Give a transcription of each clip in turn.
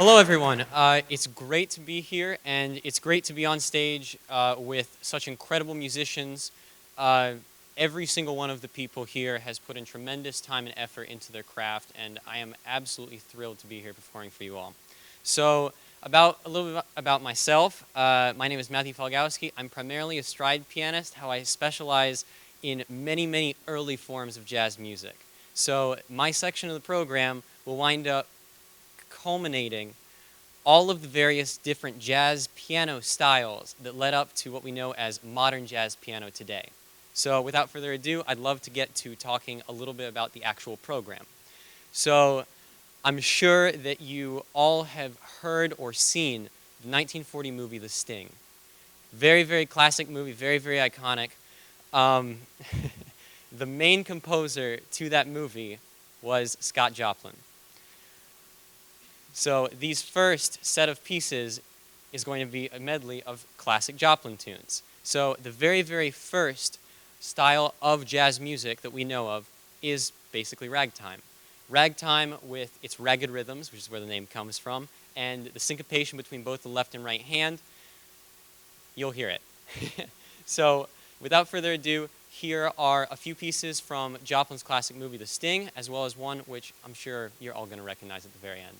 Hello, everyone. It's great to be here, and it's great to be on stage with such incredible musicians. Every single one of the people here has put in tremendous time and effort into their craft, and I am absolutely thrilled to be here performing for you all. So, a little bit about myself. My name is Matthew Falgowski. I'm primarily a stride pianist. How I specialize in many, many early forms of jazz music. So, my section of the program will wind up culminating all of the various different jazz piano styles that led up to what we know as modern jazz piano today. So without further ado, I'd love to get to talking a little bit about the actual program. So I'm sure that you all have heard or seen the 1940 movie The Sting. Very, very classic movie, very, very iconic. The main composer to that movie was Scott Joplin. So these first set of pieces is going to be a medley of classic Joplin tunes. So the very, very first style of jazz music that we know of is basically ragtime. Ragtime with its ragged rhythms, which is where the name comes from, and the syncopation between both the left and right hand, you'll hear it. So without further ado, here are a few pieces from Joplin's classic movie, The Sting, as well as one which I'm sure you're all going to recognize at the very end.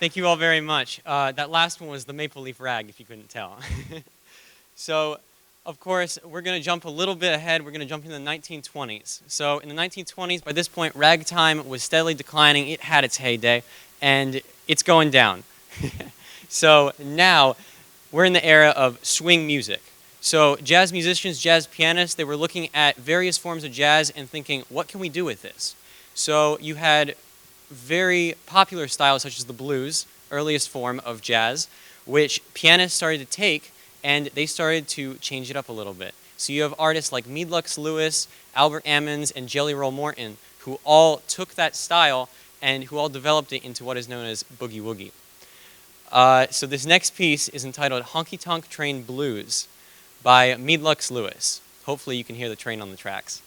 Thank you all very much. That last one was the Maple Leaf Rag, if you couldn't tell. So, of course, we're going to jump a little bit ahead. We're going to jump into the 1920s. So, in the 1920s, by this point, ragtime was steadily declining. It had its heyday, and it's going down. So, now, we're in the era of swing music. So, jazz musicians, jazz pianists, they were looking at various forms of jazz and thinking, what can we do with this? So, you had very popular styles such as the blues, earliest form of jazz, which pianists started to take and they started to change it up a little bit. So you have artists like Meadlux Lewis, Albert Ammons, and Jelly Roll Morton who all took that style and who all developed it into what is known as boogie woogie. So this next piece is entitled Honky Tonk Train Blues by Meadlux Lewis. Hopefully you can hear the train on the tracks.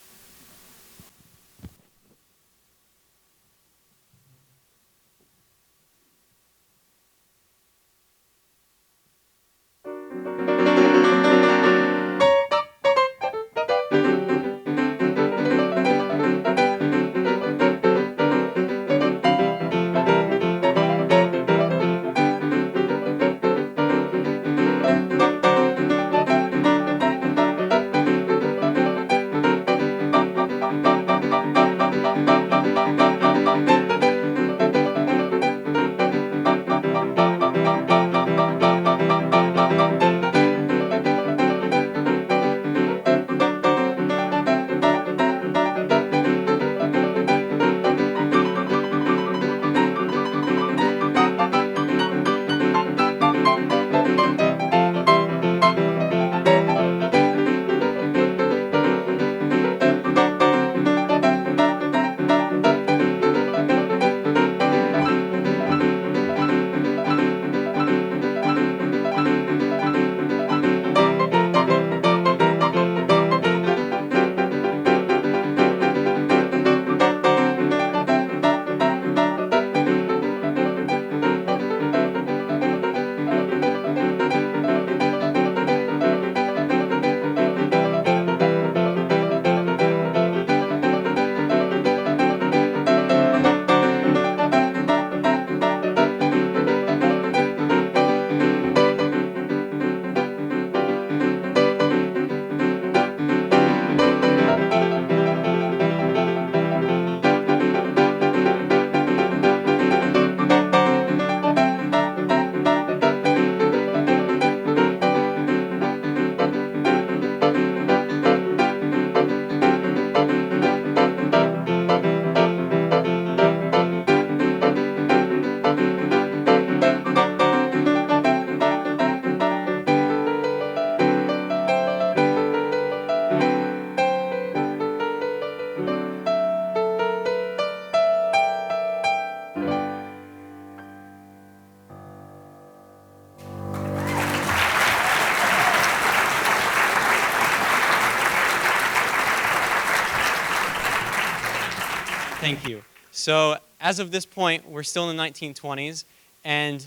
Thank you. So as of this point, we're still in the 1920s, and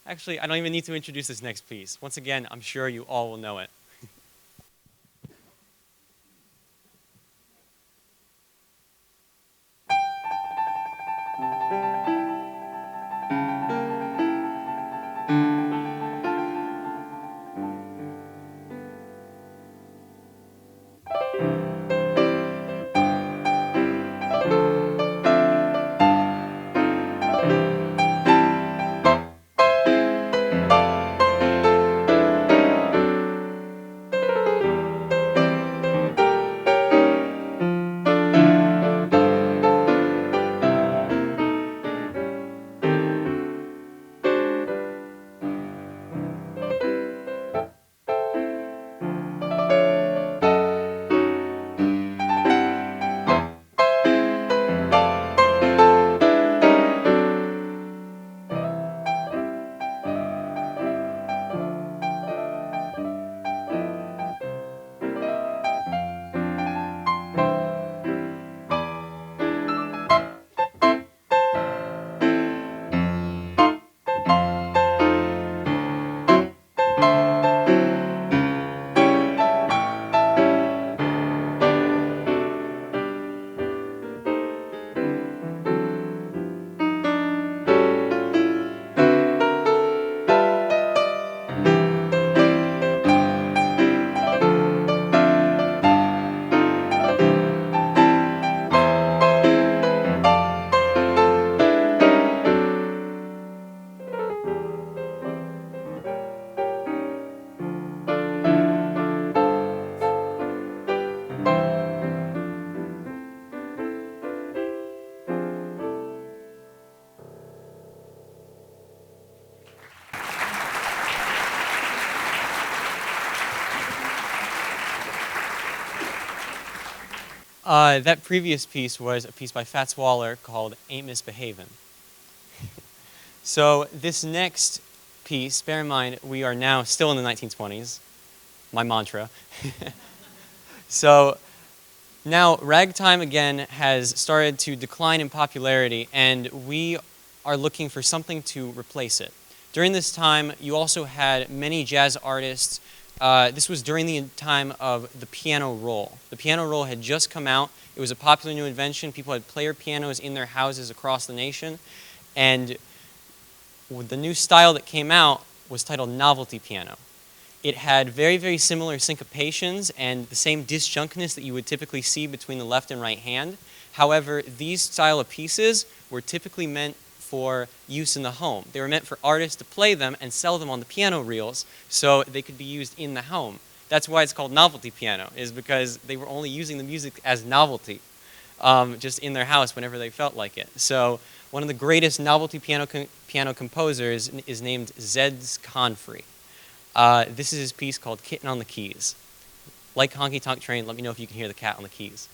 actually, I don't even need to introduce this next piece. Once again, I'm sure you all will know it. That previous piece was a piece by Fats Waller called Ain't Misbehavin'. So this next piece, bear in mind, we are now still in the 1920s, my mantra. So now ragtime again has started to decline in popularity, and we are looking for something to replace it. During this time, you also had many jazz artists. This was during the time of the piano roll. The piano roll had just come out. It was a popular new invention. People had player pianos in their houses across the nation. And the new style that came out was titled novelty piano. It had very, very similar syncopations and the same disjunctness that you would typically see between the left and right hand. However, these style of pieces were typically meant for use in the home. They were meant for artists to play them and sell them on the piano reels so they could be used in the home. That's why it's called novelty piano, is because they were only using the music as novelty, just in their house whenever they felt like it. So one of the greatest novelty piano composers is named Zeds Confrey. This is his piece called Kitten on the Keys. Like Honky Tonk Train, let me know if you can hear the cat on the keys.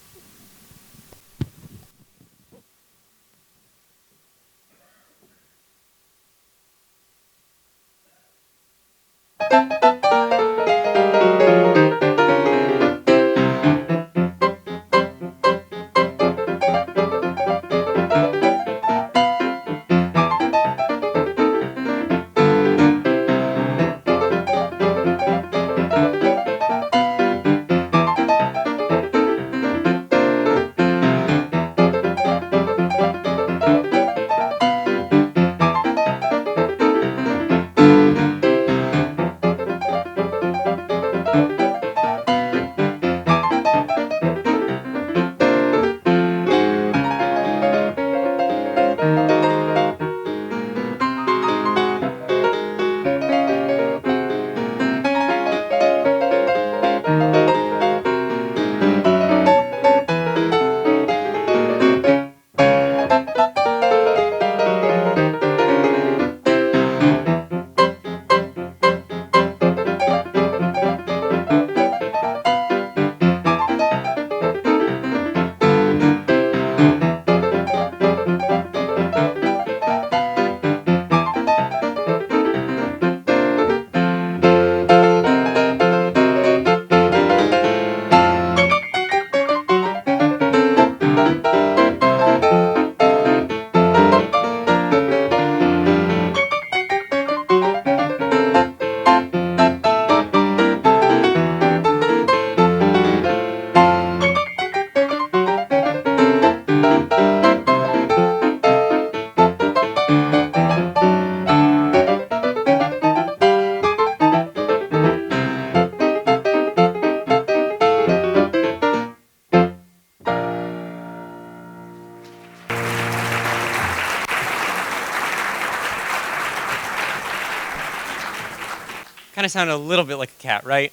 Kind of sounded a little bit like a cat, right?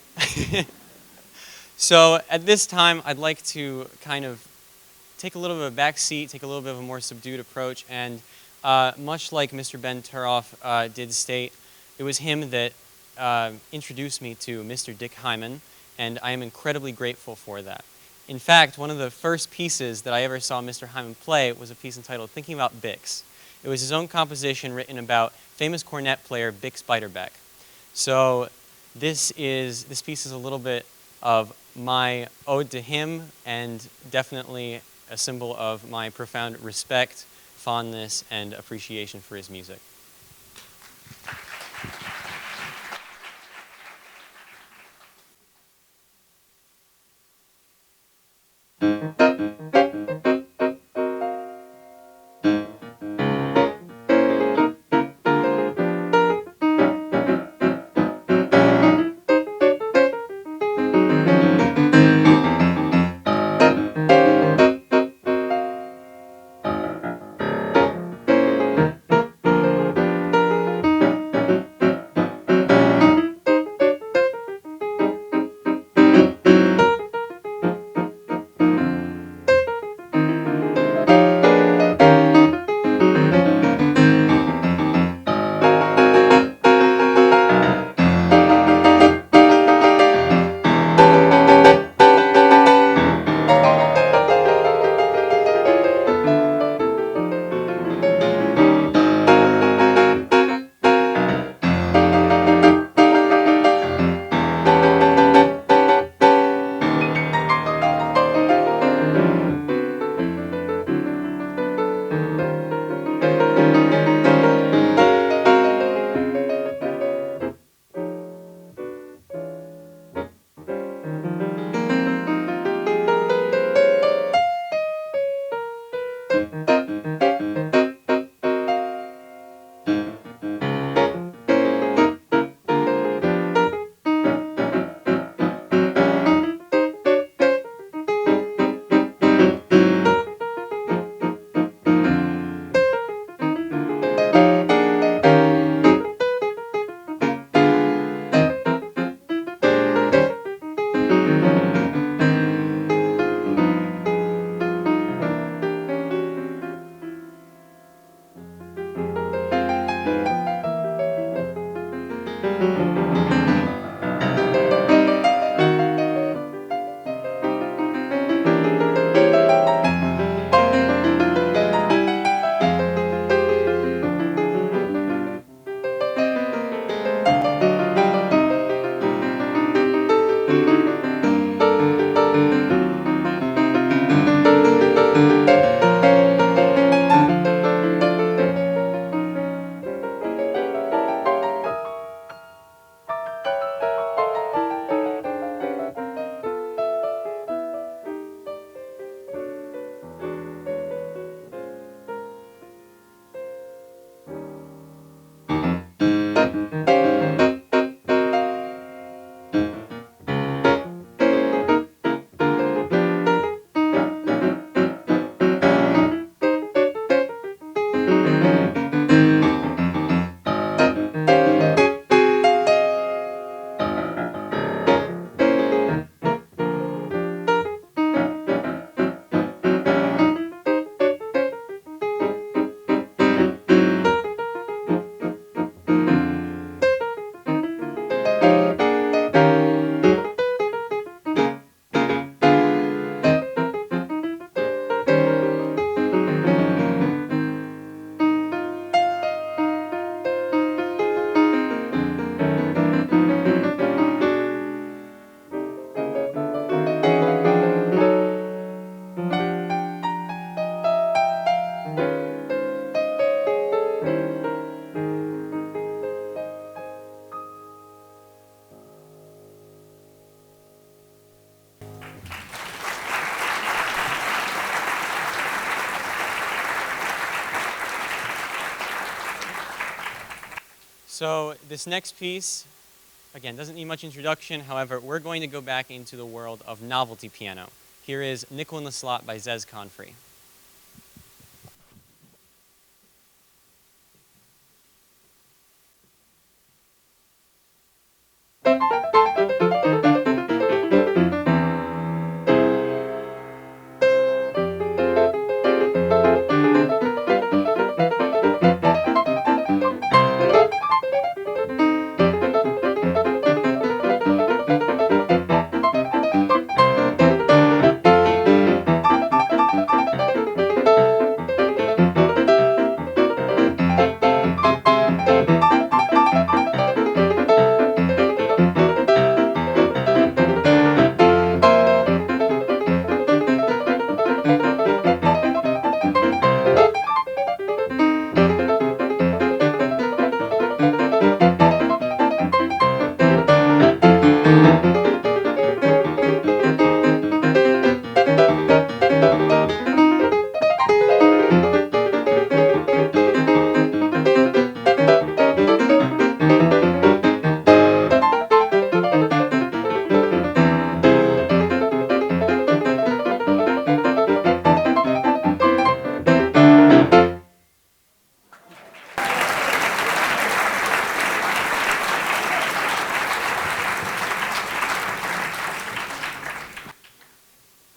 So at this time, I'd like to kind of take a little bit of a back seat, take a little bit of a more subdued approach, and much like Mr. Ben Turoff did state, it was him that introduced me to Mr. Dick Hyman, and I am incredibly grateful for that. In fact, one of the first pieces that I ever saw Mr. Hyman play was a piece entitled Thinking About Bix. It was his own composition written about famous cornet player Bix Beiderbecke. So this piece is a little bit of my ode to him, and definitely a symbol of my profound respect, fondness, and appreciation for his music. So this next piece, again, doesn't need much introduction. However, we're going to go back into the world of novelty piano. Here is Nickel in the Slot by Zez Confrey.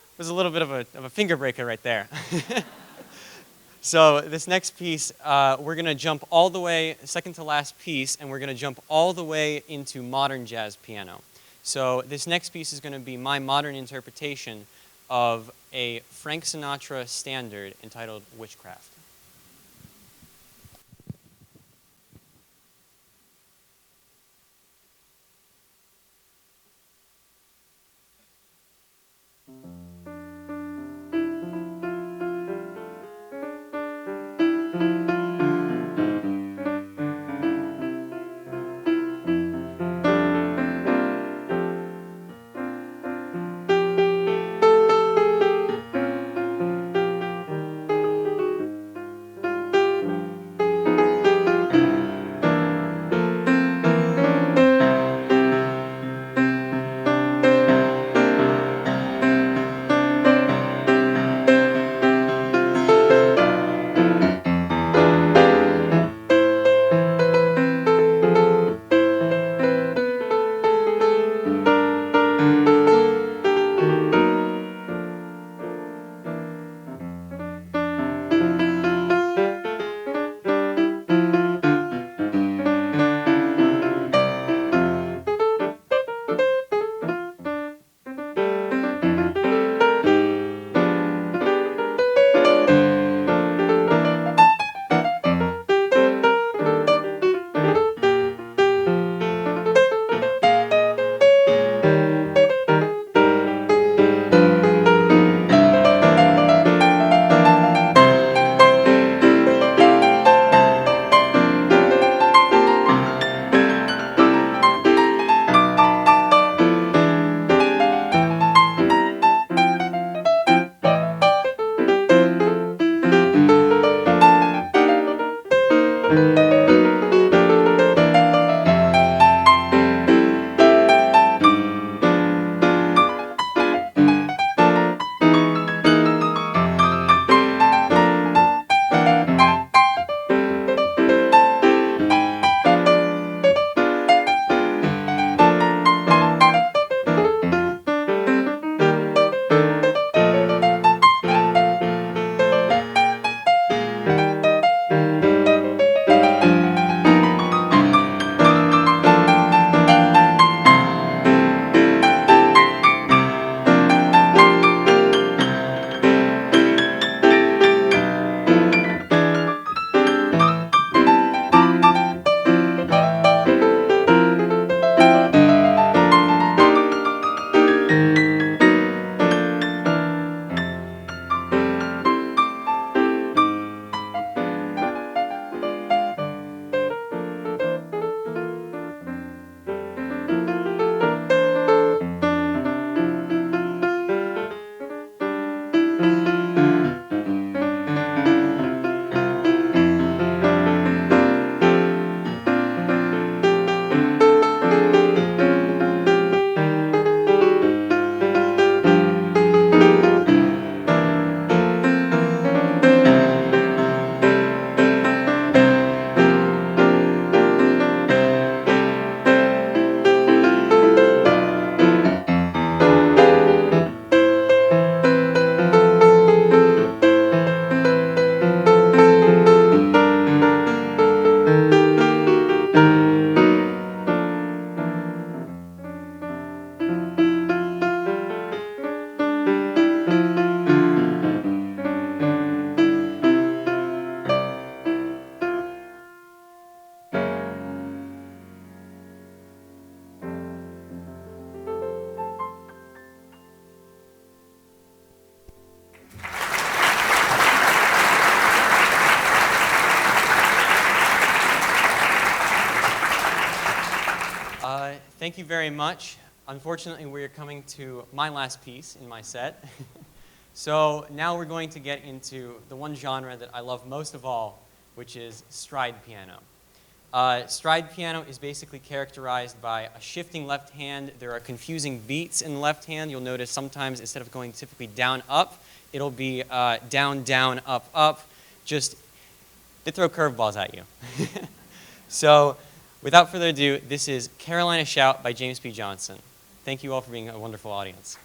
It was a little bit of a finger breaker right there. So this next piece, we're going to jump all the way, second to last piece, and we're going to jump all the way into modern jazz piano. So this next piece is going to be my modern interpretation of a Frank Sinatra standard entitled Witchcraft. Thank you very much. Unfortunately, we're coming to my last piece in my set. So now we're going to get into the one genre that I love most of all, which is stride piano. Stride piano is basically characterized by a shifting left hand. There are confusing beats in the left hand. You'll notice sometimes instead of going typically down, up, it'll be down, down, up, up. Just, they throw curveballs at you. So without further ado, this is Carolina Shout by James P. Johnson. Thank you all for being a wonderful audience.